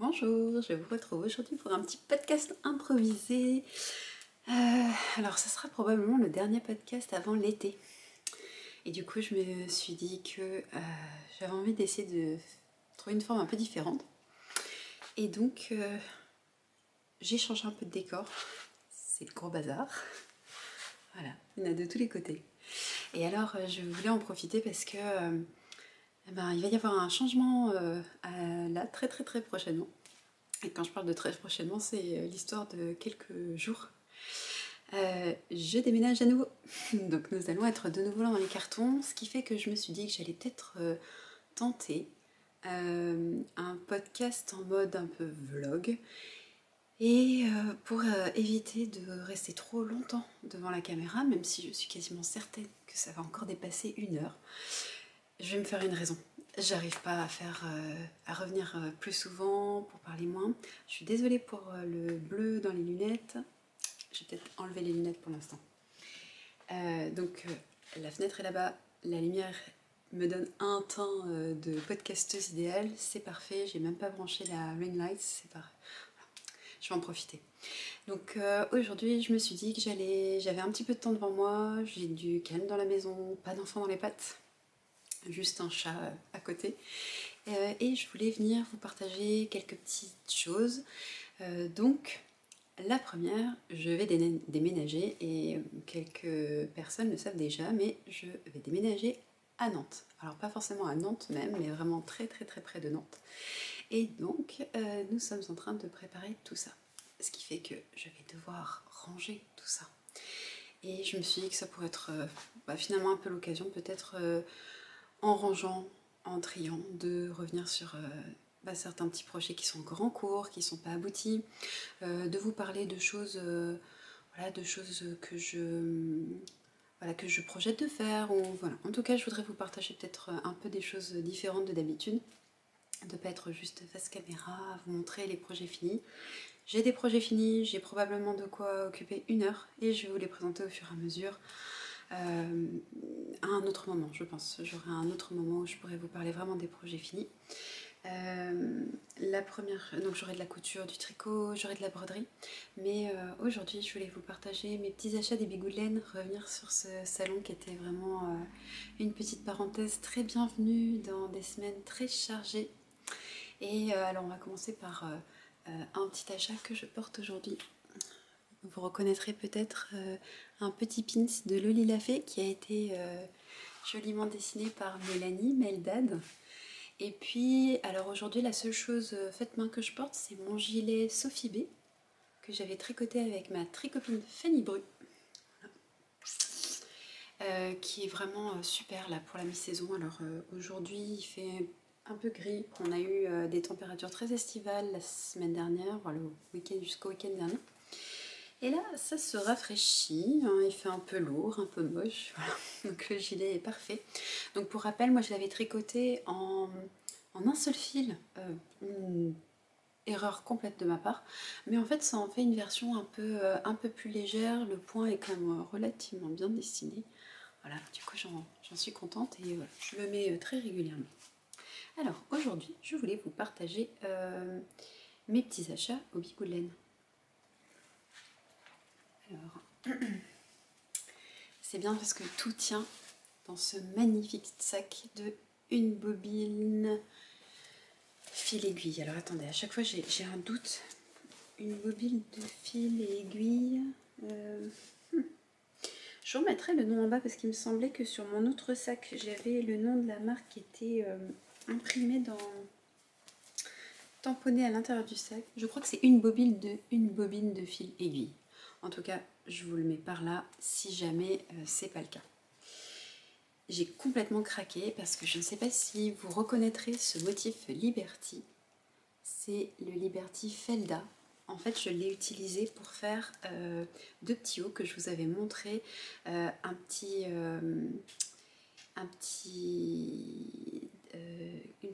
Bonjour, je vous retrouve aujourd'hui pour un petit podcast improvisé. Alors, ce sera probablement le dernier podcast avant l'été. Et du coup, je me suis dit que j'avais envie d'essayer de trouver une forme un peu différente. Et donc, j'ai changé un peu de décor. C'est le gros bazar. Voilà, il y en a de tous les côtés. Et alors, je voulais en profiter parce que il va y avoir un changement là très très très prochainement. Et quand je parle de très prochainement, c'est l'histoire de quelques jours. Je déménage à nouveau. Donc nous allons être de nouveau là dans les cartons, ce qui fait que je me suis dit que j'allais peut-être tenter un podcast en mode un peu vlog. Et pour éviter de rester trop longtemps devant la caméra, même si je suis quasiment certaine que ça va encore dépasser 1 heure, je vais me faire une raison. J'arrive pas à revenir plus souvent pour parler moins. Je suis désolée pour le bleu dans les lunettes. Je vais peut-être enlever les lunettes pour l'instant. La fenêtre est là-bas, la lumière me donne un teint de podcasteuse idéale, c'est parfait, j'ai même pas branché la ring light, c'est parfait. Je vais en profiter. Donc aujourd'hui, je me suis dit que j'avais un petit peu de temps devant moi, j'ai du calme dans la maison, pas d'enfant dans les pattes, juste un chat à côté. Et je voulais venir vous partager quelques petites choses. Donc, la première, je vais déménager et quelques personnes le savent déjà, mais je vais déménager à Nantes. Alors pas forcément à Nantes même, mais vraiment très très très près de Nantes. Et donc nous sommes en train de préparer tout ça. Ce qui fait que je vais devoir ranger tout ça. Et je me suis dit que ça pourrait être finalement un peu l'occasion, peut-être en rangeant, en triant, de revenir sur certains petits projets qui sont encore en cours, qui ne sont pas aboutis, de vous parler de choses, de choses que je projette de faire. Ou, voilà. En tout cas, je voudrais vous partager peut-être un peu des choses différentes de d'habitude, de ne pas être juste face caméra, à vous montrer les projets finis. J'ai des projets finis, j'ai probablement de quoi occuper 1 heure et je vais vous les présenter au fur et à mesure. À un autre moment, je pense. J'aurai un autre moment où je pourrai vous parler vraiment des projets finis. La première, donc j'aurai de la couture, du tricot, j'aurai de la broderie. Mais aujourd'hui, je voulais vous partager mes petits achats des bigoux de laine, revenir sur ce salon qui était vraiment une petite parenthèse très bienvenue dans des semaines très chargées. Et alors, on va commencer par un petit achat que je porte aujourd'hui. Vous reconnaîtrez peut-être un petit pins de Loli Lafay qui a été joliment dessiné par Mélanie Meldad. Et puis, alors aujourd'hui, la seule chose faite main que je porte, c'est mon gilet Sophie B, que j'avais tricoté avec ma tricopine Fanny Bru, qui est vraiment super là pour la mi-saison. Alors aujourd'hui, il fait un peu gris. On a eu des températures très estivales la semaine dernière, voire le week-end jusqu'au week-end dernier. Et là, ça se rafraîchit, hein, il fait un peu lourd, un peu moche, voilà. Donc le gilet est parfait. Donc pour rappel, moi je l'avais tricoté en un seul fil, une erreur complète de ma part, mais en fait ça en fait une version un peu plus légère, le point est quand même relativement bien dessiné. Voilà, du coup j'en suis contente et je le mets très régulièrement. Alors aujourd'hui, je voulais vous partager mes petits achats au bigoux de laine. Alors, c'est bien parce que tout tient dans ce magnifique sac de une bobine fil aiguille. Alors attendez, à chaque fois j'ai un doute. Une bobine de fil et aiguille. Je remettrai le nom en bas parce qu'il me semblait que sur mon autre sac, j'avais le nom de la marque qui était imprimé tamponné à l'intérieur du sac. Je crois que c'est une bobine de fil aiguille. En tout cas, je vous le mets par là si jamais c'est pas le cas. J'ai complètement craqué parce que je ne sais pas si vous reconnaîtrez ce motif Liberty. C'est le Liberty Felda. En fait, je l'ai utilisé pour faire deux petits hauts que je vous avais montré. Une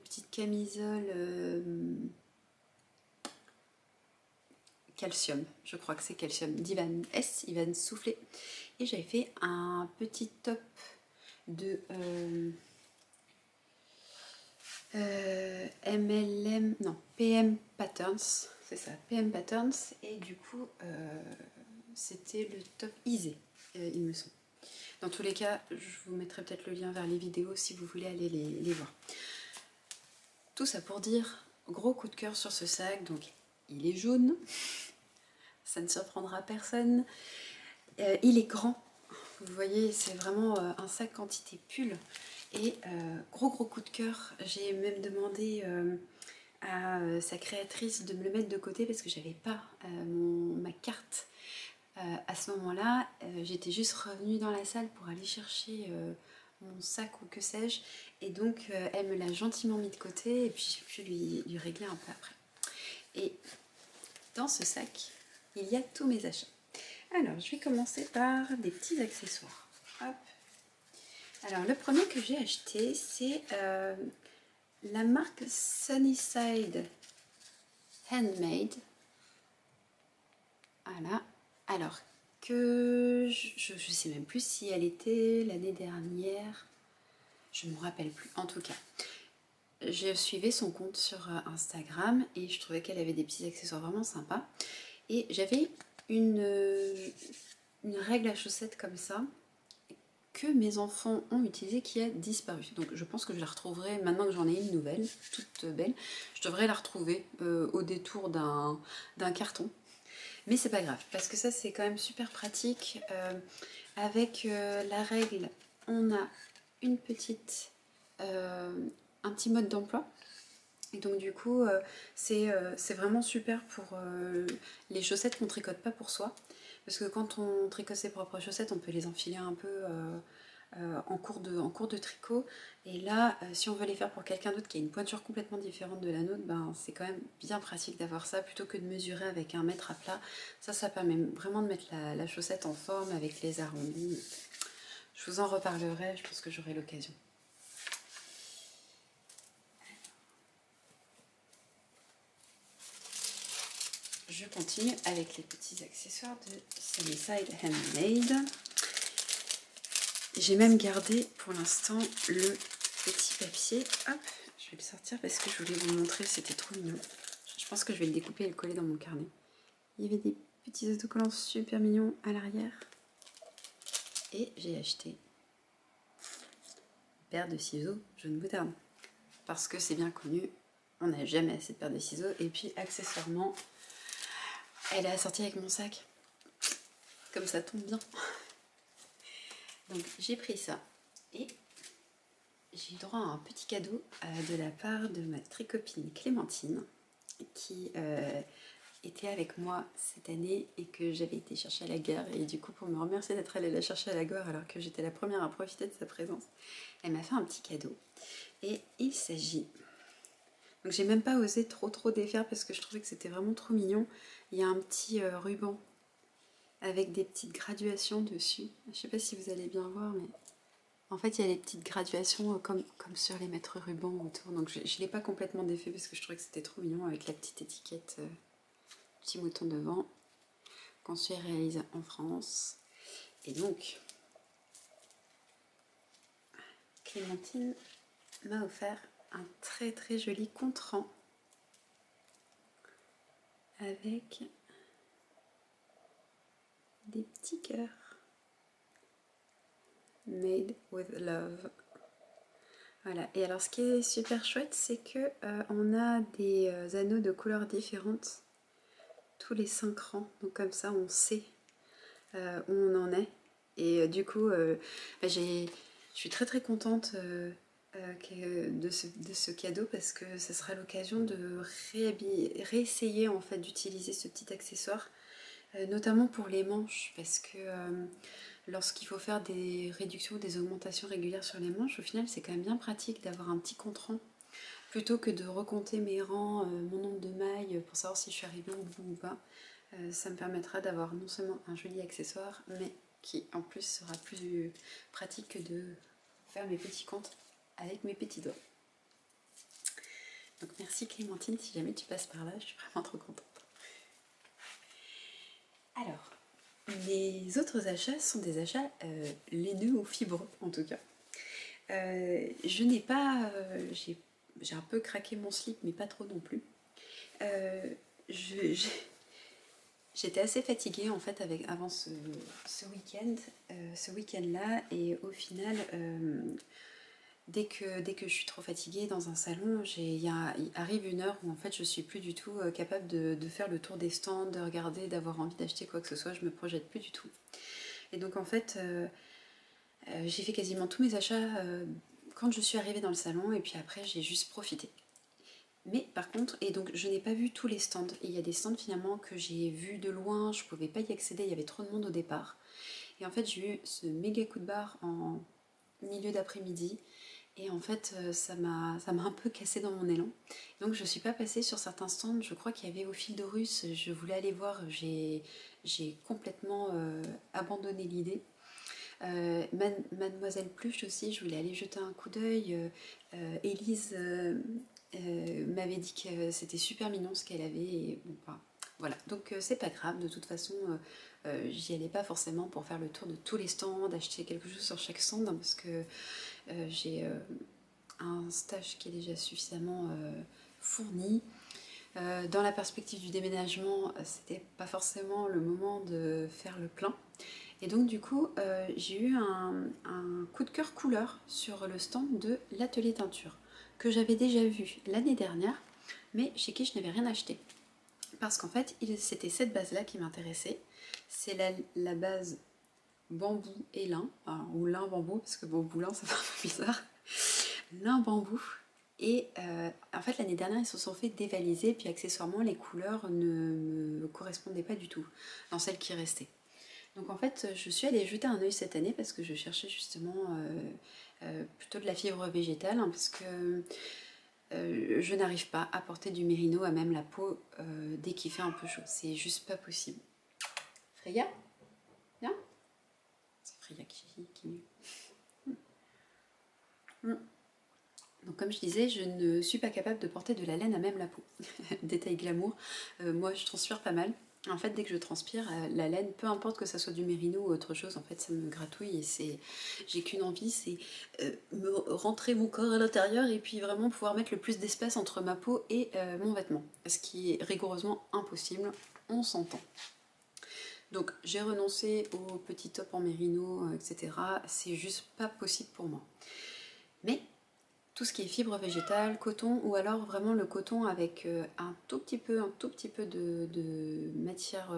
petite camisole calcium, je crois que c'est calcium, d'Ivan S, Ivan Soufflé. Et j'avais fait un petit top de MLM, non, PM Patterns, c'est ça, PM Patterns, et du coup, c'était le top easy, il me semble. Dans tous les cas, je vous mettrai peut-être le lien vers les vidéos si vous voulez aller les voir. Tout ça pour dire, gros coup de cœur sur ce sac, donc il est jaune, ça ne surprendra personne, il est grand, vous voyez, c'est vraiment un sac quantité pull, et gros coup de cœur, j'ai même demandé à sa créatrice de me le mettre de côté parce que j'avais pas ma carte à ce moment-là. J'étais juste revenue dans la salle pour aller chercher mon sac ou que sais-je, et donc elle me l'a gentiment mis de côté et puis j'ai pu lui régler un peu après. Et dans ce sac, il y a tous mes achats. Alors, je vais commencer par des petits accessoires. Hop. Alors, le premier que j'ai acheté, c'est la marque Sunnyside Handmade. Voilà. Alors que je sais même plus si elle était l'année dernière. Je ne me rappelle plus. En tout cas, je suivais son compte sur Instagram et je trouvais qu'elle avait des petits accessoires vraiment sympas. Et j'avais une règle à chaussettes comme ça que mes enfants ont utilisée qui a disparu. Donc je pense que je la retrouverai maintenant que j'en ai une nouvelle, toute belle. Je devrais la retrouver au détour d'un carton. Mais c'est pas grave, parce que ça c'est quand même super pratique. Avec la règle, on a une petite, un petit mode d'emploi. Et donc du coup, c'est vraiment super pour les chaussettes qu'on tricote pas pour soi. Parce que quand on tricote ses propres chaussettes, on peut les enfiler un peu en cours de tricot. Et là, si on veut les faire pour quelqu'un d'autre qui a une pointure complètement différente de la nôtre, ben, c'est quand même bien pratique d'avoir ça plutôt que de mesurer avec un mètre à plat. Ça permet vraiment de mettre la chaussette en forme avec les arrondis. Je vous en reparlerai, je pense que j'aurai l'occasion. Je continue avec les petits accessoires de Sunnyside Handmade. J'ai même gardé pour l'instant le petit papier. Hop, je vais le sortir parce que je voulais vous montrer, c'était trop mignon. Je pense que je vais le découper et le coller dans mon carnet. Il y avait des petits autocollants super mignons à l'arrière. Et j'ai acheté une paire de ciseaux jaune moutarde. Parce que c'est bien connu, on n'a jamais assez de paires de ciseaux. Et puis accessoirement, elle est assortie avec mon sac. Comme ça tombe bien. Donc j'ai pris ça. Et j'ai eu droit à un petit cadeau de la part de ma tricopine Clémentine, qui était avec moi cette année et que j'avais été chercher à la gare. Et du coup, pour me remercier d'être allée la chercher à la gare alors que j'étais la première à profiter de sa présence, elle m'a fait un petit cadeau. Et il s'agit... Donc j'ai même pas osé trop défaire parce que je trouvais que c'était vraiment trop mignon. Il y a un petit ruban avec des petites graduations dessus. Je sais pas si vous allez bien voir, mais en fait il y a les petites graduations comme sur les maîtres rubans autour. Donc je l'ai pas complètement défait parce que je trouvais que c'était trop mignon avec la petite étiquette petit mouton devant, conçu et réalisé en France. Et donc Clémentine m'a offert un très joli contrant avec des petits cœurs. Made with love. Voilà, et alors ce qui est super chouette, c'est que on a des anneaux de couleurs différentes tous les 5 rangs, donc comme ça on sait où on en est. Et du coup, je suis très contente de ce cadeau parce que ça sera l'occasion de réessayer en fait d'utiliser ce petit accessoire, notamment pour les manches, parce que lorsqu'il faut faire des réductions ou des augmentations régulières sur les manches, au final c'est quand même bien pratique d'avoir un petit compte-rang plutôt que de recompter mes rangs, mon nombre de mailles pour savoir si je suis arrivée au bout ou pas. Ça me permettra d'avoir non seulement un joli accessoire, mais qui en plus sera plus pratique que de faire mes petits comptes avec mes petits doigts. Donc merci Clémentine, si jamais tu passes par là, je suis vraiment trop contente. Alors, les autres achats sont des achats laineux ou fibreux en tout cas. Je n'ai pas, j'ai j'ai un peu craqué mon slip, mais pas trop non plus. J'étais assez fatiguée en fait avant ce week-end-là, et au final, dès que je suis trop fatiguée dans un salon, il arrive une heure où en fait je suis plus du tout capable de faire le tour des stands, de regarder, d'avoir envie d'acheter quoi que ce soit, je me projette plus du tout. Et donc en fait, j'ai fait quasiment tous mes achats quand je suis arrivée dans le salon, et puis après j'ai juste profité. Mais par contre, et donc je n'ai pas vu tous les stands. Il y a des stands finalement que j'ai vus de loin, je pouvais pas y accéder, il y avait trop de monde au départ. Et en fait j'ai eu ce méga coup de barre en milieu d'après-midi. Et en fait ça m'a un peu cassé dans mon élan. Donc je suis pas passée sur certains stands, je crois qu'il y avait au fil de Russe, je voulais aller voir, j'ai complètement abandonné l'idée. Mademoiselle Pluche aussi, je voulais aller jeter un coup d'œil. Élise m'avait dit que c'était super mignon ce qu'elle avait. Et bon, enfin, voilà, donc c'est pas grave, de toute façon, j'y allais pas forcément pour faire le tour de tous les stands, acheter quelque chose sur chaque stand, hein, parce que j'ai un stage qui est déjà suffisamment fourni. Dans la perspective du déménagement, c'était pas forcément le moment de faire le plein. Et donc du coup, j'ai eu un coup de cœur couleur sur le stand de l'atelier teinture, que j'avais déjà vu l'année dernière, mais chez qui je n'avais rien acheté. Parce qu'en fait, c'était cette base-là qui m'intéressait. C'est la base bambou et lin, ou lin bambou, parce que bambou lin ça fait un peu bizarre. Lin bambou. Et en fait, l'année dernière, ils se sont fait dévaliser, puis accessoirement, les couleurs ne me correspondaient pas du tout dans celles qui restaient. Donc en fait, je suis allée jeter un œil cette année parce que je cherchais justement plutôt de la fibre végétale, hein, parce que je n'arrive pas à porter du mérino à même la peau dès qu'il fait un peu chaud. C'est juste pas possible. Freya, viens. C'est Freya qui Donc comme je disais, je ne suis pas capable de porter de la laine à même la peau. Détail glamour, moi je transpire pas mal. En fait, dès que je transpire, la laine, peu importe que ça soit du mérino ou autre chose, en fait, ça me gratouille et j'ai qu'une envie, c'est me rentrer mon corps à l'intérieur et puis vraiment pouvoir mettre le plus d'espace entre ma peau et mon vêtement. Ce qui est rigoureusement impossible, on s'entend. Donc j'ai renoncé au petit top en mérino, etc. C'est juste pas possible pour moi. Mais tout ce qui est fibre végétale, coton, ou alors vraiment le coton avec un tout petit peu de matière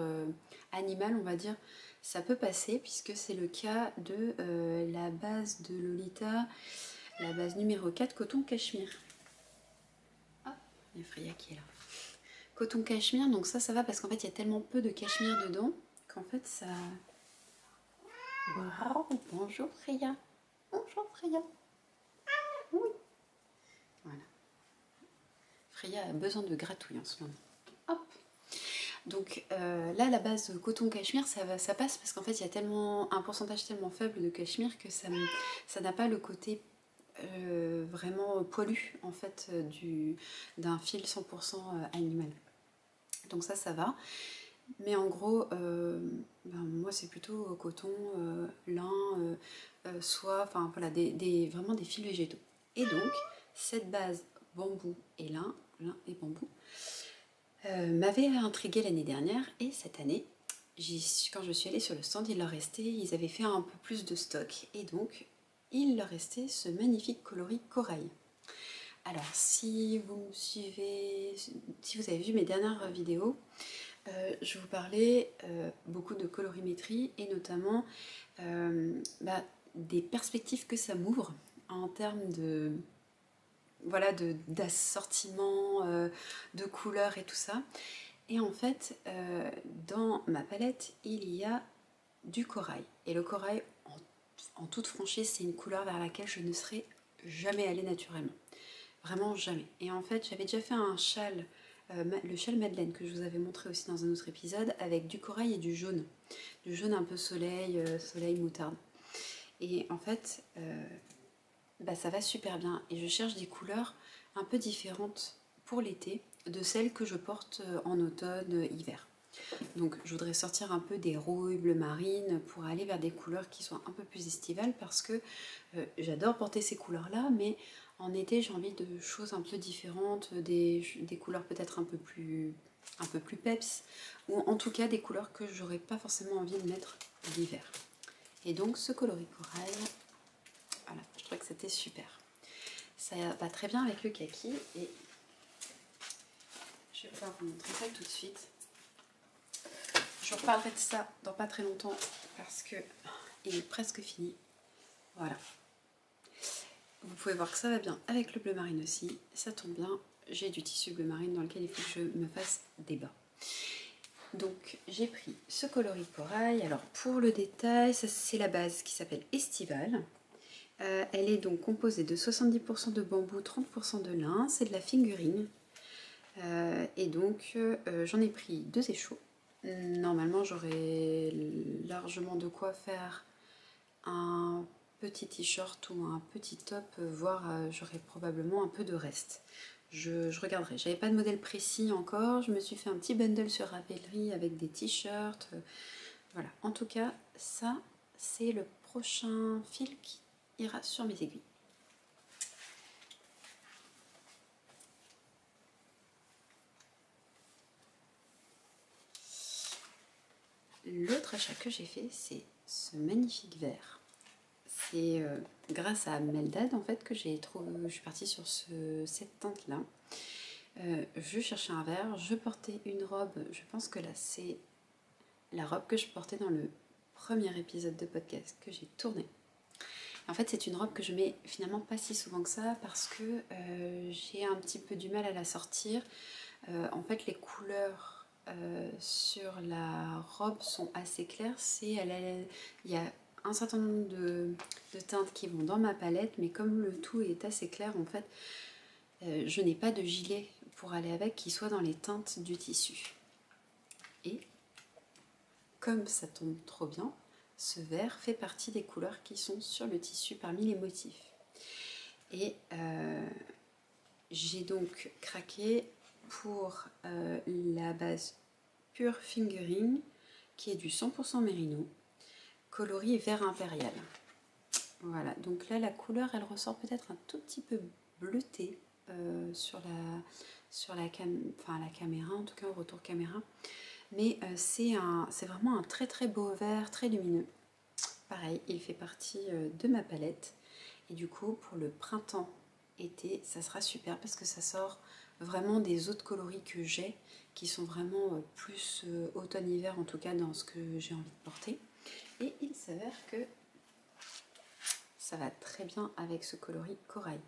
animale, on va dire, ça peut passer, puisque c'est le cas de la base de Lolita, la base numéro 4, coton cachemire. Ah, il y a Freya qui est là. Coton cachemire, donc ça va parce qu'en fait il y a tellement peu de cachemire dedans qu'en fait ça... Wow, bonjour Freya. Bonjour Freya. Oui. Voilà. Freya a besoin de gratouille en ce moment. Hop. Donc là, la base coton cachemire, ça passe parce qu'en fait, il y a tellement un pourcentage tellement faible de cachemire que ça n'a pas le côté vraiment poilu en fait d'un fil 100% animal. Donc ça va. Mais en gros, moi c'est plutôt coton, lin, soie, enfin voilà, vraiment des fils végétaux. Et donc, cette base bambou et lin et bambou, m'avait intriguée l'année dernière, et cette année, quand je suis allée sur le stand, il leur restait, ils avaient fait un peu plus de stock, et donc il leur restait ce magnifique coloris corail. Alors si vous me suivez, si vous avez vu mes dernières vidéos, je vous parlais beaucoup de colorimétrie et notamment des perspectives que ça m'ouvre en termes de d'assortiment, de couleurs et tout ça. Et en fait, dans ma palette, il y a du corail. Et le corail, en toute franchise, c'est une couleur vers laquelle je ne serais jamais allée naturellement. Vraiment jamais. Et en fait, j'avais déjà fait un châle, le châle Madeleine, que je vous avais montré aussi dans un autre épisode, avec du corail et du jaune. Du jaune un peu soleil, soleil moutarde. Et en fait, ça va super bien. Et je cherche des couleurs un peu différentes pour l'été de celles que je porte en automne, hiver. Donc je voudrais sortir un peu des rouilles bleu marine pour aller vers des couleurs qui sont un peu plus estivales, parce que j'adore porter ces couleurs là, mais En été, j'ai envie de choses un peu différentes, des couleurs peut-être un peu plus peps, ou en tout cas des couleurs que j'aurais pas forcément envie de mettre l'hiver. Et donc ce coloris corail, voilà, je trouvais que c'était super. Ça va très bien avec le kaki et je vais pouvoir vous montrer ça tout de suite. Je vous reparlerai de ça dans pas très longtemps parce que il est presque fini. Voilà. Vous pouvez voir que ça va bien avec le bleu marine aussi. Ça tombe bien, j'ai du tissu bleu marine dans lequel il faut que je me fasse des bas. Donc j'ai pris ce coloris corail. Alors pour le détail, c'est la base qui s'appelle Estival. Elle est donc composée de 70% de bambou, 30% de lin. C'est de la fingering. Et donc j'en ai pris 2 échos. Normalement j'aurais largement de quoi faire un petit t-shirt ou un petit top, voire j'aurais probablement un peu de reste. Je regarderai. J'avais pas de modèle précis encore. Je me suis fait un petit bundle sur Ravelry avec des t-shirts. Voilà. En tout cas, ça, c'est le prochain fil qui ira sur mes aiguilles. L'autre achat que j'ai fait, c'est ce magnifique vert. C'est grâce à Meldad en fait que j'ai trouvé. Je suis partie sur cette teinte là. Je cherchais un verre, je portais une robe. Je pense que là c'est la robe que je portais dans le premier épisode de podcast que j'ai tourné. En fait, c'est une robe que je mets finalement pas si souvent que ça parce que j'ai un petit peu du mal à la sortir. En fait, les couleurs sur la robe sont assez claires. Il y a un certain nombre de teintes qui vont dans ma palette, mais comme le tout est assez clair, en fait, je n'ai pas de gilet pour aller avec qui soit dans les teintes du tissu. Et comme ça tombe trop bien, ce vert fait partie des couleurs qui sont sur le tissu parmi les motifs. Et j'ai donc craqué pour la base Pure Fingering qui est du 100% mérino, coloris vert impérial. Voilà, donc là la couleur elle ressort peut-être un tout petit peu bleutée sur la caméra, en tout cas au retour caméra. Mais c'est vraiment un très très beau vert, très lumineux. Pareil, il fait partie de ma palette. Et du coup, pour le printemps-été, ça sera super parce que ça sort vraiment des autres coloris que j'ai, qui sont vraiment plus automne-hiver, en tout cas dans ce que j'ai envie de porter. Et il s'avère que ça va très bien avec ce coloris corail.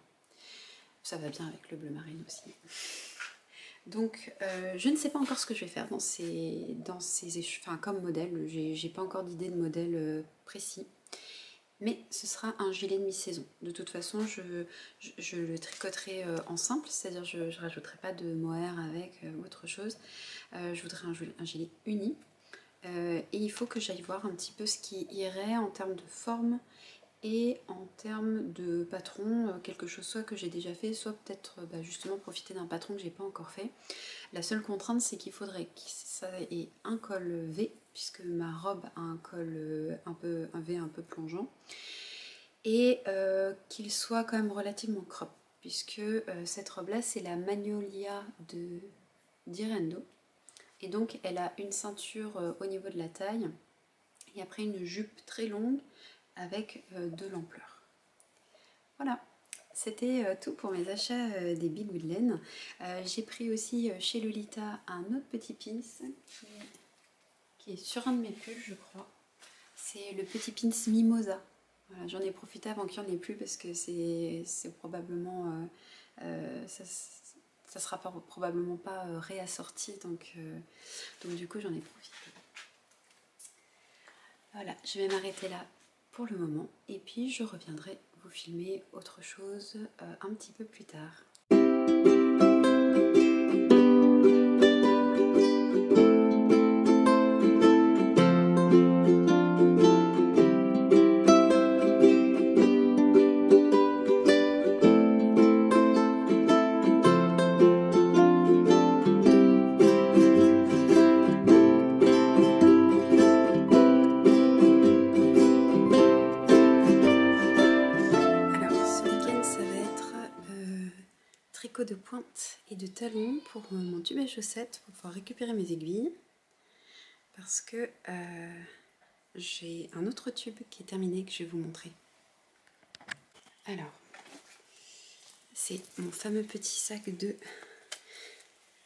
Ça va bien avec le bleu marine aussi. Donc je ne sais pas encore ce que je vais faire comme modèle. J'ai pas encore d'idée de modèle précis. Mais ce sera un gilet de mi-saison. De toute façon, je le tricoterai en simple, c'est-à-dire je ne rajouterai pas de mohair avec autre chose. Je voudrais un gilet uni. Et il faut que j'aille voir un petit peu ce qui irait en termes de forme et en termes de patron, quelque chose soit que j'ai déjà fait, soit peut-être justement profiter d'un patron que j'ai pas encore fait. La seule contrainte, c'est qu'il faudrait que ça ait un col V, puisque ma robe a un col un V un peu plongeant, et qu'il soit quand même relativement crop, puisque cette robe-là, c'est la Magnolia d'Irendo, et donc elle a une ceinture au niveau de la taille, et après une jupe très longue, avec de l'ampleur. Voilà, c'était tout pour mes achats des Big Woodland. J'ai pris aussi chez Lolita un autre petit pins qui est sur un de mes pulls, je crois. C'est le petit pins Mimosa. Voilà, j'en ai profité avant qu'il n'y en ait plus parce que c'est probablement... ça sera probablement pas réassorti, donc du coup j'en ai profité. Voilà, je vais m'arrêter là pour le moment et puis je reviendrai vous filmer autre chose un petit peu plus tard. de talons pour mon tube à chaussettes pour pouvoir récupérer mes aiguilles. Parce que j'ai un autre tube qui est terminé que je vais vous montrer. Alors, c'est mon fameux petit sac de...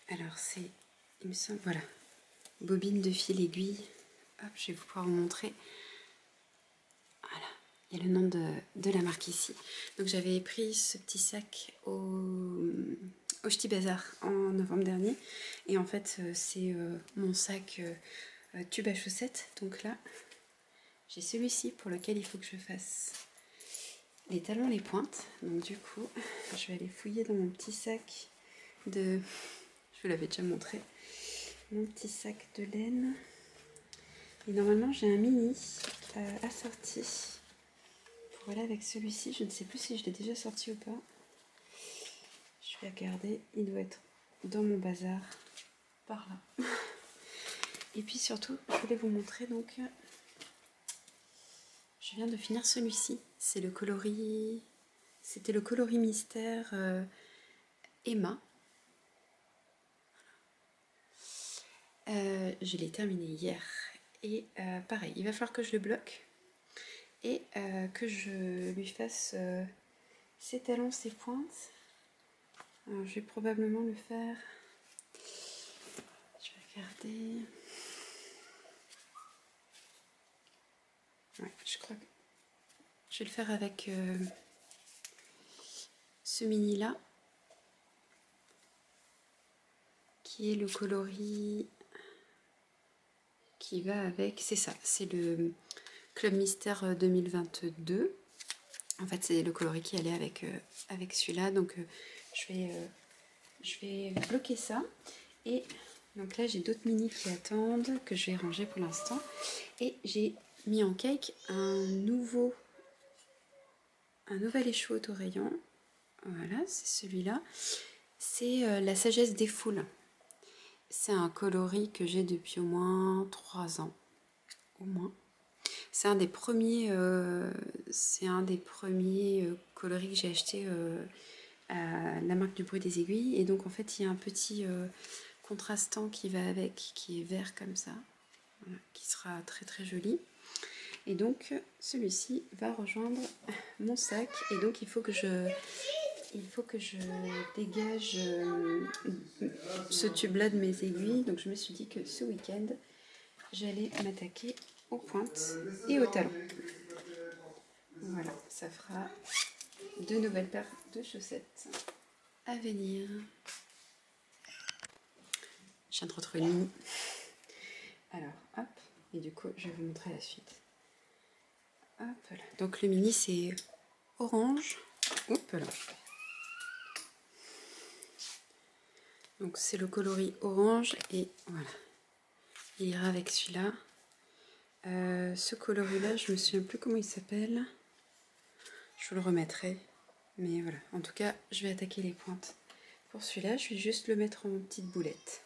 Alors c'est, il me semble, voilà, bobine de fil aiguille. Hop, je vais pouvoir vous montrer. Voilà, il y a le nom de la marque ici. Donc j'avais pris ce petit sac au Ch'ti Bazar en novembre dernier. Et en fait, c'est mon sac tube à chaussettes. Donc là, j'ai celui-ci pour lequel il faut que je fasse les talons, les pointes. Donc du coup, je vais aller fouiller dans mon petit sac de... Je vous l'avais déjà montré. Mon petit sac de laine. Et normalement, j'ai un mini assorti. Pour aller avec celui-ci, je ne sais plus si je l'ai déjà sorti ou pas. Je vais regarder. Il doit être dans mon bazar. Par là. Et puis surtout, je voulais vous montrer donc... Je viens de finir celui-ci. C'est le coloris... C'était le coloris mystère Emma. Je l'ai terminé hier. Et pareil, il va falloir que je le bloque. Et que je lui fasse ses talons, ses pointes. Alors, je vais probablement le faire... Je vais regarder... Ouais, je crois que je vais le faire avec ce mini là qui est le coloris qui va avec, c'est ça, c'est le Club Mystère 2022. En fait, c'est le coloris qui allait avec, avec celui-là. Donc, je vais bloquer ça. Et donc là, j'ai d'autres mini qui attendent que je vais ranger pour l'instant. Et j'ai mis en cake un nouvel échoua au rayon. Voilà, c'est celui-là. C'est la sagesse des foules. C'est un coloris que j'ai depuis au moins 3 ans. Au moins. C'est un des premiers, coloris que j'ai acheté à la marque du bruit des aiguilles. Et donc en fait, il y a un petit contrastant qui va avec, qui est vert comme ça. Voilà, qui sera très très joli. Et donc celui-ci va rejoindre mon sac. Et donc il faut que je dégage ce tube-là de mes aiguilles. Donc je me suis dit que ce week-end, j'allais m'attaquer aux pointes et aux talons. Voilà, ça fera 2 nouvelles paires de chaussettes à venir. Je viens de retrouver le mini. Alors, hop, et du coup, je vais vous montrer la suite. Hop là. Donc le mini, c'est orange. Hop là. Donc c'est le coloris orange et voilà. Il ira avec celui-là. Ce coloris-là, je me souviens plus comment il s'appelle. Je vous le remettrai. Mais voilà, en tout cas, je vais attaquer les pointes. Pour celui-là, je vais juste le mettre en petite boulette.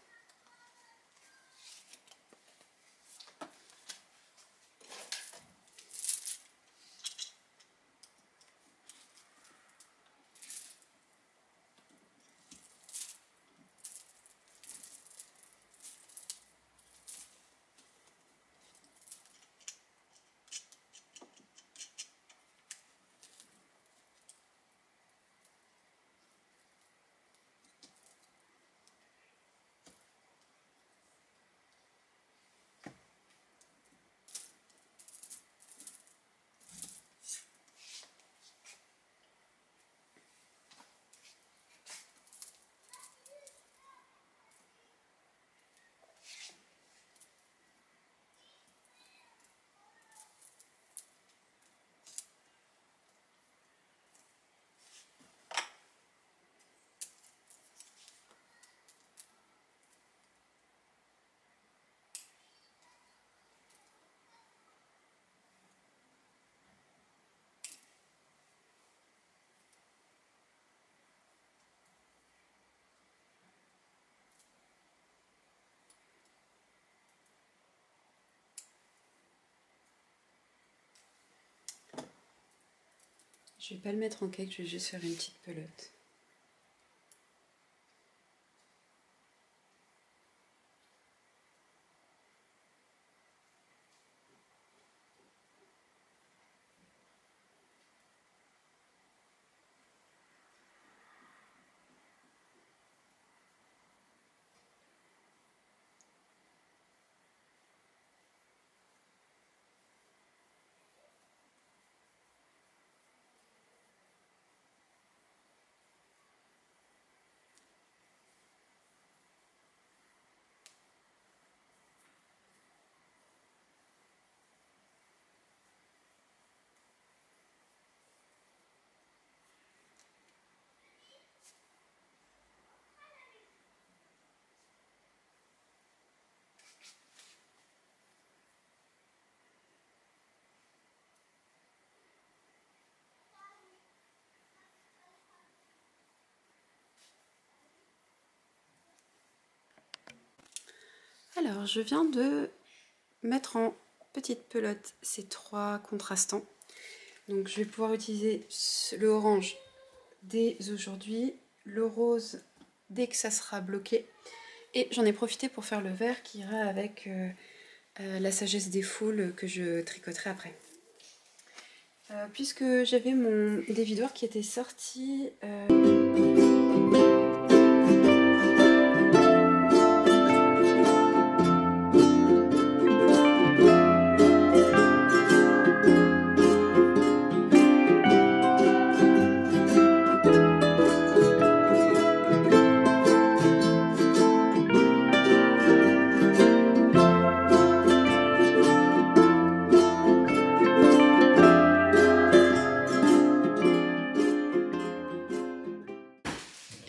Je vais pas le mettre en cake, je vais juste faire une petite pelote. Alors, je viens de mettre en petite pelote ces 3 contrastants. Donc je vais pouvoir utiliser le orange dès aujourd'hui, le rose dès que ça sera bloqué. Et j'en ai profité pour faire le vert qui ira avec la sagesse des foules que je tricoterai après. Puisque j'avais mon dévidoir qui était sorti...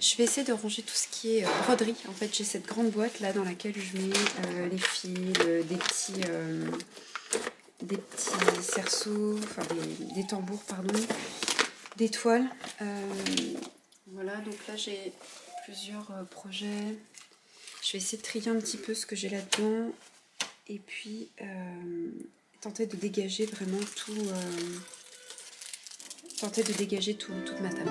Je vais essayer de ranger tout ce qui est broderie. En fait, j'ai cette grande boîte là dans laquelle je mets les fils, des petits cerceaux, enfin des tambours, pardon, des toiles. Voilà, donc là j'ai plusieurs projets. Je vais essayer de trier un petit peu ce que j'ai là-dedans et puis tenter de dégager vraiment tout, toute ma table.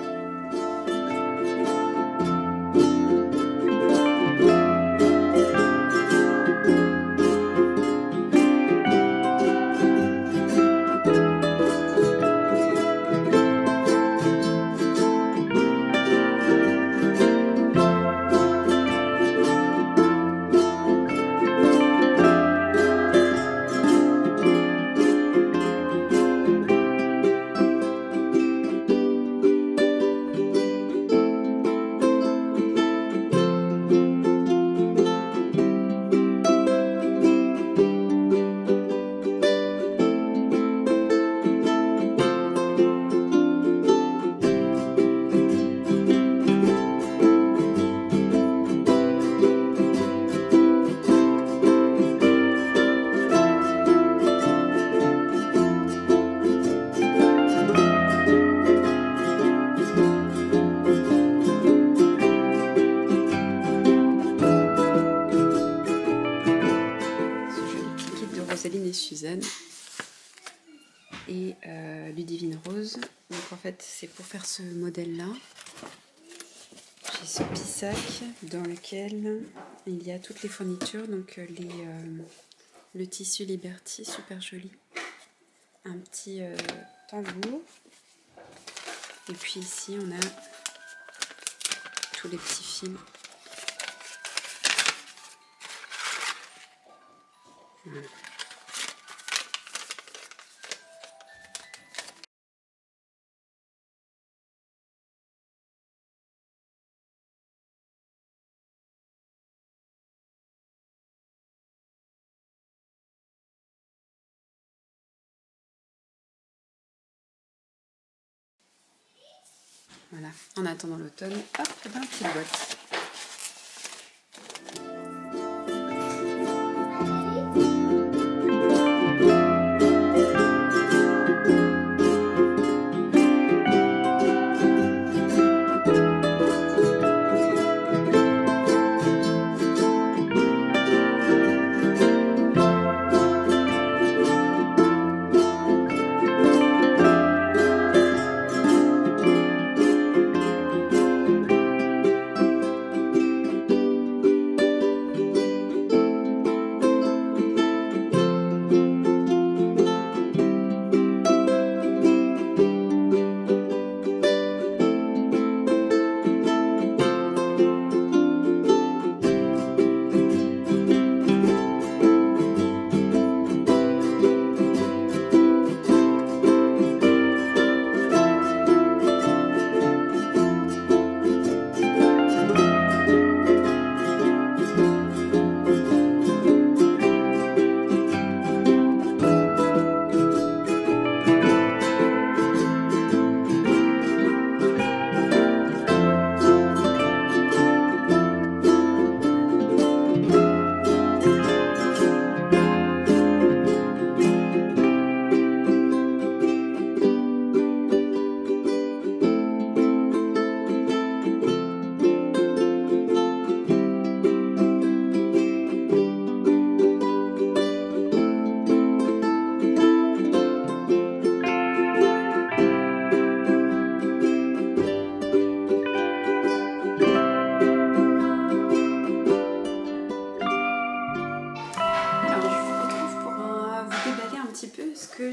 Suzanne et Ludivine Rose. Donc en fait c'est pour faire ce modèle là. J'ai ce petit sac dans lequel il y a toutes les fournitures, donc le tissu Liberty super joli, un petit tambour et puis ici on a tous les petits fils. Voilà. Voilà, en attendant l'automne, hop, dans la petite boîte.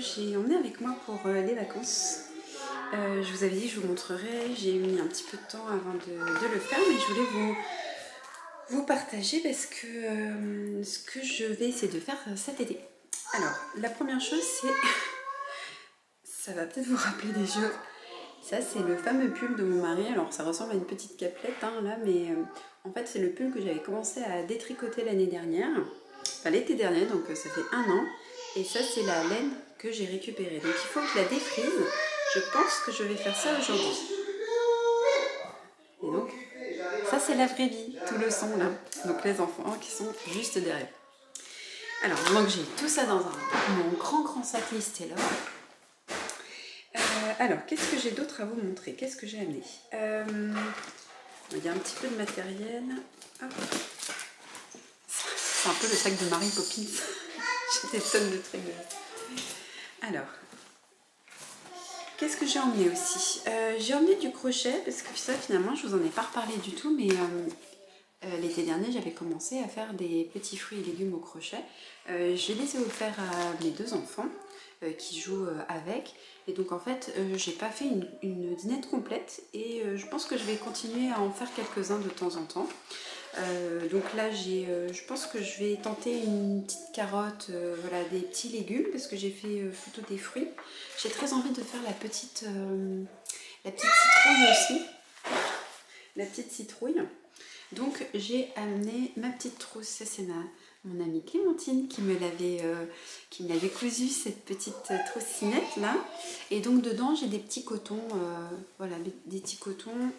j'ai emmené avec moi pour les vacances. Je vous avais dit que je vous montrerai, j'ai mis un petit peu de temps avant de le faire, mais je voulais vous partager parce que ce que je vais essayer de faire cet été. Alors, la première chose, c'est... ça va peut-être vous rappeler des choses. Ça, c'est le fameux pull de mon mari. Alors, ça ressemble à une petite caplette, hein, là, mais en fait, c'est le pull que j'avais commencé à détricoter l'année dernière. Enfin, l'été dernier, donc ça fait 1 an. Et ça, c'est la laine que j'ai récupérée. Donc, il faut que je la défrise. Je pense que je vais faire ça aujourd'hui. Et donc, ça, c'est la vraie vie, tout le son, là. Donc, les enfants qui sont juste derrière. Alors, donc, j'ai tout ça dans mon grand sac listé, là. Alors, qu'est-ce que j'ai d'autre à vous montrer? Qu'est-ce que j'ai amené? Il y a un petit peu de matériel. C'est un peu le sac de Mary Poppins. J'ai des tonnes de trucs. Alors, qu'est-ce que j'ai emmené aussi? J'ai emmené du crochet, parce que ça, finalement, je vous en ai pas reparlé du tout, mais l'été dernier, j'avais commencé à faire des petits fruits et légumes au crochet. Je les ai offerts à mes 2 enfants qui jouent avec. Et donc, en fait, j'ai pas fait une dinette complète et je pense que je vais continuer à en faire quelques-uns de temps en temps. Donc là, je pense que je vais tenter une petite carotte, voilà, des petits légumes parce que j'ai fait plutôt des fruits. J'ai très envie de faire la petite citrouille aussi. La petite citrouille. Donc j'ai amené ma petite trousse, ça c'est mon amie Clémentine qui me l'avait cousu cette petite troussinette là. Et donc dedans j'ai des petits cotons, voilà, des petits cotons.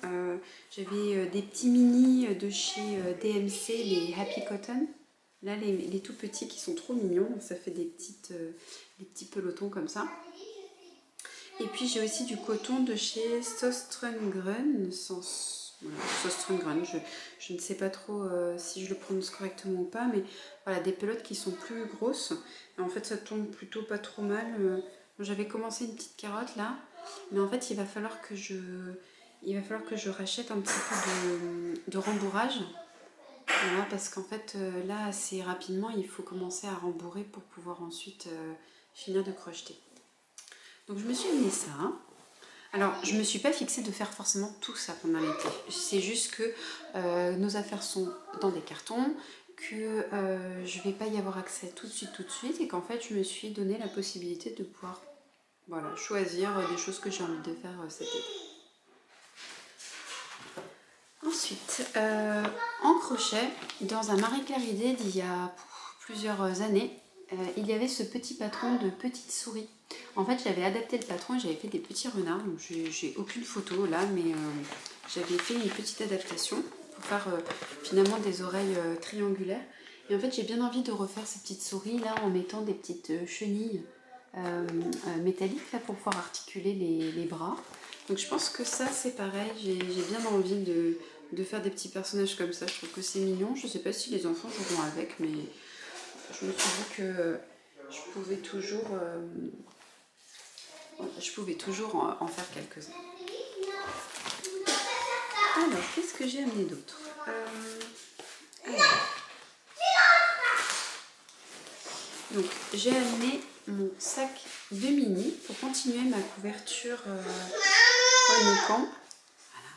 J'avais des petits mini de chez DMC, les Happy Cotton. Là les tout petits qui sont trop mignons, ça fait des petits pelotons comme ça. Et puis j'ai aussi du coton de chez Søstrene Grønn, je ne sais pas trop si je le prononce correctement ou pas, mais voilà, des pelotes qui sont plus grosses. Et en fait, ça tombe plutôt pas trop mal. J'avais commencé une petite carotte là, mais en fait, il va falloir que je rachète un petit peu de rembourrage. Voilà, parce qu'en fait, là, assez rapidement, il faut commencer à rembourrer pour pouvoir ensuite finir de crocheter. Donc, je me suis mis ça. Alors, je ne me suis pas fixée de faire forcément tout ça pendant l'été. C'est juste que nos affaires sont dans des cartons, que je ne vais pas y avoir accès tout de suite, et qu'en fait, je me suis donné la possibilité de pouvoir, voilà, choisir des choses que j'ai envie de faire cet été. Ensuite, en crochet, dans un Marie Claire idée d'il y a plusieurs années, il y avait ce petit patron de petites souris. En fait, j'avais adapté le patron, j'avais fait des petits renards, donc j'ai aucune photo là, mais j'avais fait une petite adaptation pour faire finalement des oreilles triangulaires. Et en fait, j'ai bien envie de refaire ces petites souris là en mettant des petites chenilles métalliques là pour pouvoir articuler les bras. Donc je pense que ça c'est pareil, j'ai bien envie de faire des petits personnages comme ça, je trouve que c'est mignon. Je sais pas si les enfants joueront avec, mais je me suis dit que je pouvais toujours en faire quelques-uns. Alors, qu'est-ce que j'ai amené d'autre? Donc, j'ai amené mon sac de mini pour continuer ma couverture Ponican. Voilà,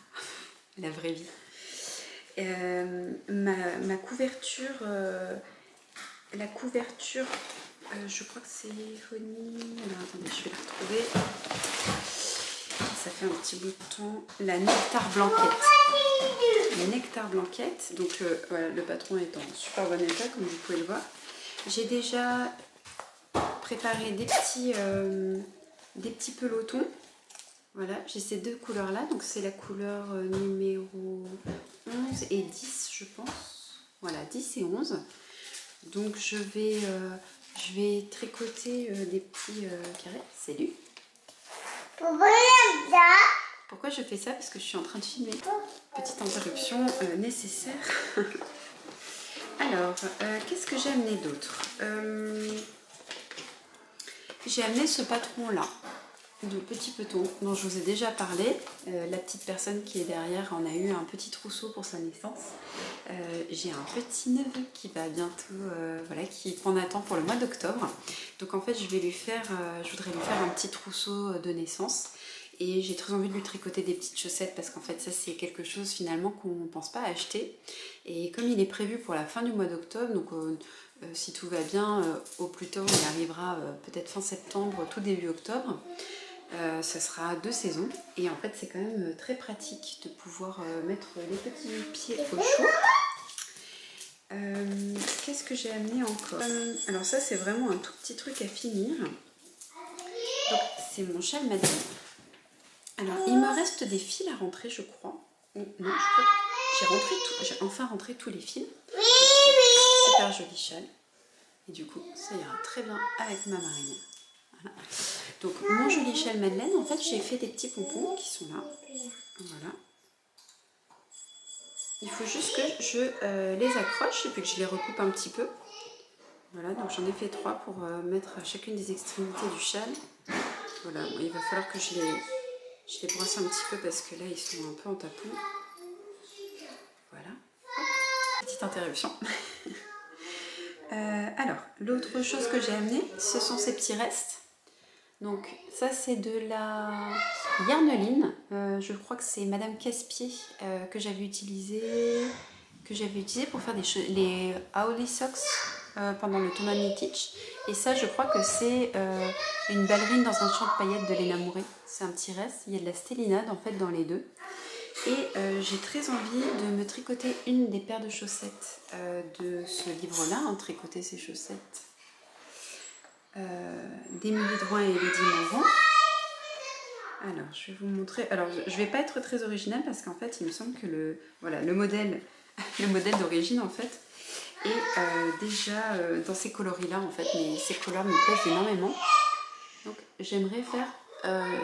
la vraie vie. Ma couverture, la couverture, je crois que c'est Honey. Alors attendez, je vais la retrouver. Ça fait un petit bout de temps. La Nectar Blanquette. La Nectar Blanquette. Donc voilà, le patron est en super bon état, comme vous pouvez le voir. J'ai déjà préparé des petits pelotons. Voilà, j'ai ces 2 couleurs là. Donc c'est la couleur numéro 11 et 10, je pense. Voilà, 10 et 11. Donc je vais tricoter des petits carrés. Salut. Pourquoi je fais ça? Parce que je suis en train de filmer. Petite interruption nécessaire. Alors, qu'est-ce que j'ai amené d'autre? J'ai amené ce patron là. de Petit Peton dont je vous ai déjà parlé. La petite personne qui est derrière en a eu un petit trousseau pour sa naissance. J'ai un petit neveu qui va bientôt, voilà, qu'on attend pour le mois d'octobre. Donc en fait je voudrais lui faire un petit trousseau de naissance. Et j'ai très envie de lui tricoter des petites chaussettes parce qu'en fait ça c'est quelque chose finalement qu'on ne pense pas acheter. Et comme il est prévu pour la fin du mois d'octobre, donc si tout va bien, au plus tôt il arrivera peut-être fin septembre, tout début octobre. Ce sera 2 saisons et en fait c'est quand même très pratique de pouvoir mettre les petits pieds au chaud. Qu'est-ce que j'ai amené encore? Alors ça c'est vraiment un tout petit truc à finir. Donc c'est mon châle Madeleine. Alors il me reste des fils à rentrer je crois. Non, je crois que j'ai enfin rentré tous les fils. Super joli châle. Et du coup ça ira très bien avec ma marinière. Voilà. Donc mon joli châle Madeleine, en fait j'ai fait des petits pompons qui sont là. Voilà. Il faut juste que je les accroche et puis que je les recoupe un petit peu. Voilà, donc j'en ai fait 3 pour mettre à chacune des extrémités du châle. Voilà, bon, il va falloir que je les brosse un petit peu parce que là ils sont un peu en tapon. Voilà. Petite interruption. Alors, l'autre chose que j'ai amené, ce sont ces petits restes. Donc ça c'est de la yarneline, je crois que c'est Madame Caspier que j'avais utilisé pour faire les Howly Socks pendant le tournament Teach. Et ça je crois que c'est une ballerine dans un champ de paillettes de Léna Mouret. C'est un petit reste, il y a de la stellinade en fait dans les deux. Et j'ai très envie de me tricoter une des paires de chaussettes de ce livre-là, tricoter ces chaussettes. D'Émilie Drouin et Elodie Morvan. Alors, je vais vous montrer. Alors, je vais pas être très originale parce qu'en fait, il me semble que le modèle d'origine en fait est déjà dans ces coloris-là en fait. Mais ces couleurs me plaisent énormément. Donc, j'aimerais faire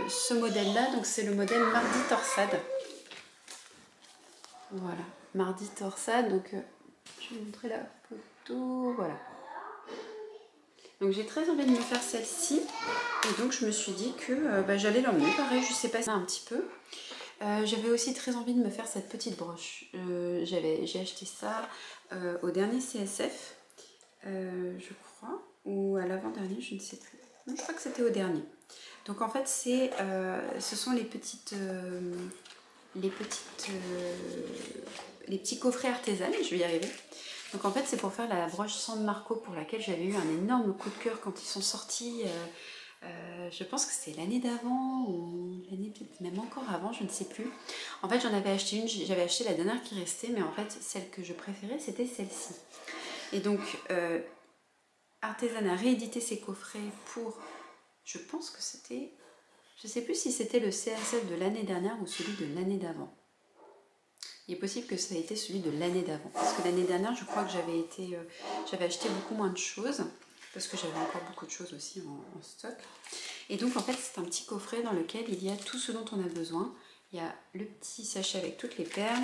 ce modèle-là. Donc, c'est le modèle Mardi Torsade. Voilà, Mardi Torsade. Donc, je vais vous montrer la photo. Voilà. Donc j'ai très envie de me faire celle-ci et donc je me suis dit que j'allais l'emmener. Pareil, je sais pas un petit peu. J'avais aussi très envie de me faire cette petite broche. J'ai acheté ça au dernier CSF, je crois, ou à l'avant-dernier, je ne sais plus. Non, je crois que c'était au dernier. Donc en fait, ce sont les petits coffrets artisanes, je vais y arriver. Donc en fait c'est pour faire la broche San Marco pour laquelle j'avais eu un énorme coup de cœur quand ils sont sortis, je pense que c'était l'année d'avant ou l'année peut-être même encore avant, je ne sais plus. En fait j'en avais acheté une, j'avais acheté la dernière qui restait, mais en fait celle que je préférais c'était celle-ci. Et donc Artisan a réédité ses coffrets pour, je pense que c'était, je ne sais plus si c'était le CSF de l'année dernière ou celui de l'année d'avant. Il est possible que ça ait été celui de l'année d'avant. Parce que l'année dernière, je crois que j'avais acheté beaucoup moins de choses. Parce que j'avais encore beaucoup de choses aussi en stock. Et donc, en fait, c'est un petit coffret dans lequel il y a tout ce dont on a besoin. Il y a le petit sachet avec toutes les perles,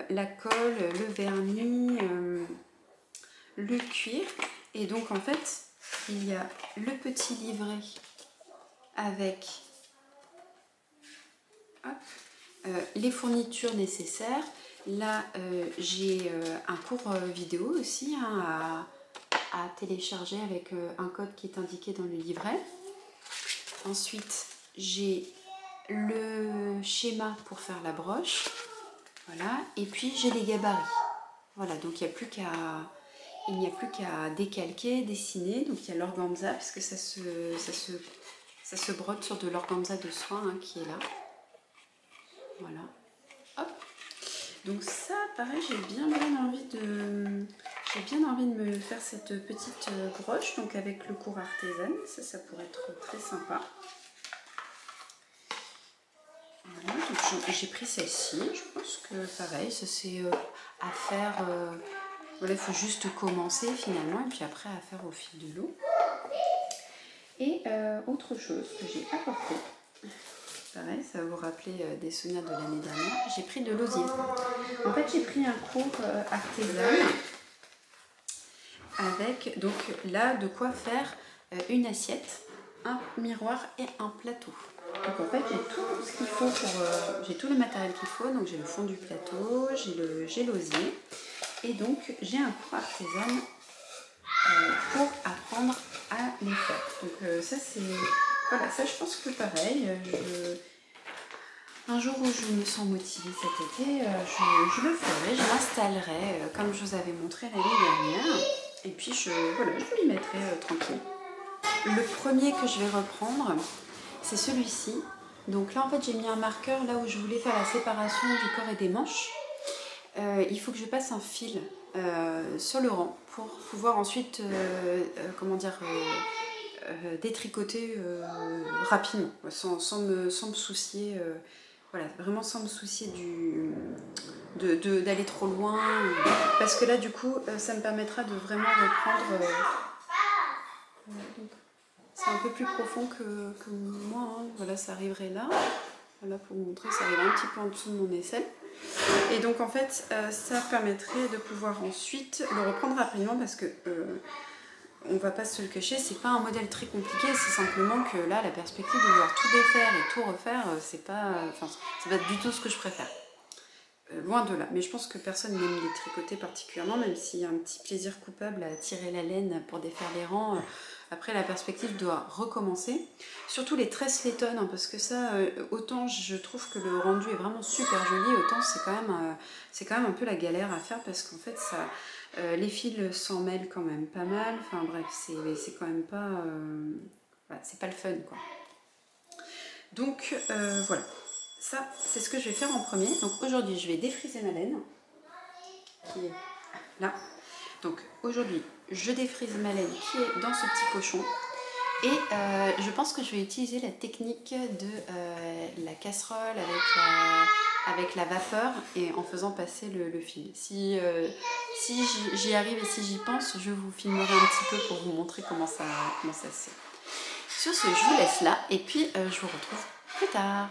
la colle, le vernis, le cuir. Et donc, en fait, il y a le petit livret avec... Hop, les fournitures nécessaires. Là j'ai un cours vidéo aussi à télécharger avec un code qui est indiqué dans le livret. Ensuite j'ai le schéma pour faire la broche, voilà, et puis j'ai les gabarits. Voilà, donc il n'y a plus qu'à décalquer, dessiner. Donc il y a l'organza parce que ça se brode sur de l'organza de soie qui est là. Voilà, hop. Donc ça, pareil, j'ai bien envie de me faire cette petite broche, donc avec le cours artisan, ça pourrait être très sympa. Voilà, donc j'ai pris celle-ci, je pense que pareil, ça c'est à faire, voilà, il faut juste commencer finalement, et puis après à faire au fil de l'eau. Et autre chose que j'ai apporté, pareil, ça va vous rappeler des souvenirs de l'année dernière. J'ai pris de l'osier. En fait, j'ai pris un cours artisan avec, donc là, de quoi faire une assiette. un miroir et un plateau. Donc en fait j'ai tout ce qu'il faut pour... j'ai tout le matériel qu'il faut, donc j'ai le fond du plateau, j'ai l'osier et donc j'ai un cours artisan pour apprendre à les faire. Donc ça c'est... Voilà, ça je pense que pareil, un jour où je me sens motivée cet été, je le ferai, je l'installerai comme je vous avais montré l'année dernière et puis voilà, je m'y mettrai tranquille. Le premier que je vais reprendre, c'est celui-ci. Donc là en fait j'ai mis un marqueur là où je voulais faire la séparation du corps et des manches. Il faut que je passe un fil sur le rang pour pouvoir ensuite comment dire, détricoter rapidement sans me soucier voilà, vraiment sans me soucier d'aller trop loin parce que là du coup ça me permettra de vraiment reprendre c'est un peu plus profond que moi hein. Voilà, ça arriverait là. Voilà, pour vous montrer, ça arrive un petit peu en dessous de mon aisselle. Et donc en fait, ça permettrait de pouvoir ensuite le reprendre rapidement parce que on va pas se le cacher, c'est pas un modèle très compliqué, c'est simplement que là, la perspective de devoir tout défaire et tout refaire, c'est pas du tout ce que je préfère. Loin de là, mais je pense que personne n'aime les tricoter particulièrement, même s'il y a un petit plaisir coupable à tirer la laine pour défaire les rangs. Après, la perspective doit recommencer. Surtout les tresses laitonnes, hein, parce que ça, autant je trouve que le rendu est vraiment super joli, autant c'est quand même un peu la galère à faire, parce qu'en fait, ça, les fils s'en mêlent quand même pas mal. Enfin bref, c'est quand même pas... voilà, c'est pas le fun, quoi. Donc, voilà. Ça, c'est ce que je vais faire en premier. Donc aujourd'hui, je vais défriser ma laine, qui est là. Donc aujourd'hui, je défrise ma laine qui est dans ce petit pochon. Et je pense que je vais utiliser la technique de la casserole avec la vapeur et en faisant passer le fil. Si j'y arrive et si j'y pense, je vous filmerai un petit peu pour vous montrer comment ça se fait. Sur ce, je vous laisse là et puis je vous retrouve plus tard.